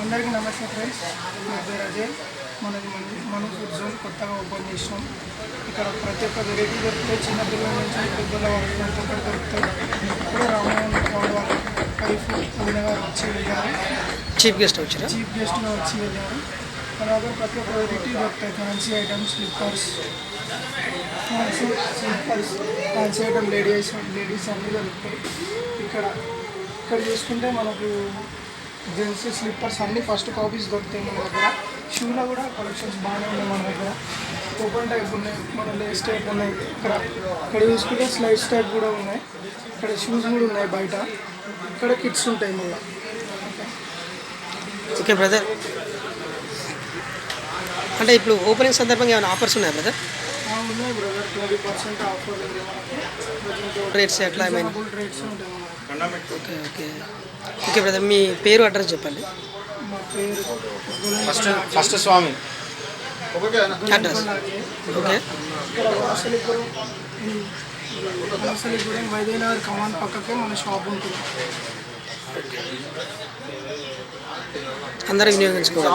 అందరికీ నమస్తే ఫ్రెండ్స్. నా పేరు అజయ్. మన ఫుడ్ జోన్ కొత్తగా ఓపెన్ చేసినాం. ఇక్కడ ప్రతి ఒక్క వెరైటీ దొరుకుతాయి. చిన్నపిల్లల నుంచి పెద్దల వరకు ప్రతి ఒక్కటి దొరుకుతాయి. ఇప్పుడు రామోహన్ గౌడ్ వాళ్ళ వైఫ్ వదిన గారు వచ్చి వెళ్ళారు. చీఫ్ గెస్ట్గా వచ్చి వెళ్ళారు. మన దగ్గర ప్రతి ఒక్క వెరైటీ దొరుకుతాయి. Fancy items, slippers, fancy item ladies అన్నీ దొరుకుతాయి. ఇక్కడ చూసుకుంటే మనకు జెంట్స్ స్లిప్పర్స్ అన్నీ ఫస్ట్ కాపీస్ దొరుకుతాయి మన దగ్గర. షూలో కూడా కలెక్షన్స్ బాగానే ఉన్నాయి మన దగ్గర. ఓపెన్ టైప్ ఉన్నాయి, మన లేస్ టైప్ ఉన్నాయి. ఇక్కడ చూసుకుంటే స్లైడ్స్ టైప్ కూడా ఉన్నాయి. ఇక్కడ షూస్ కూడా ఉన్నాయి బయట. ఇక్కడ కిట్స్ ఉంటాయి మళ్ళీ. ఓకే బ్రదర్, అంటే ఇప్పుడు ఓపెనింగ్ సందర్భంగా ఏమైనా ఆఫర్స్ ఉన్నాయా బ్రదర్? ఉన్నాయి బ్రదర్, 20% ఆఫర్ రేట్స్ ఎట్లా ఏమైనా రేట్స్ ఉంటాయి. ఓకే ఓకే ఓకే బ్రదర్, మీ పేరు అడ్రస్ చెప్పండి. మా పేరు ఫస్ట్ స్వామి అడ్రస్. ఓకే, ఇక్కడ వాసలిపురం వైద్యనగర్ కమాన్ పక్కకే మన షాప్ ఉంటుంది. అందరూ వినియోగించుకోవాలి.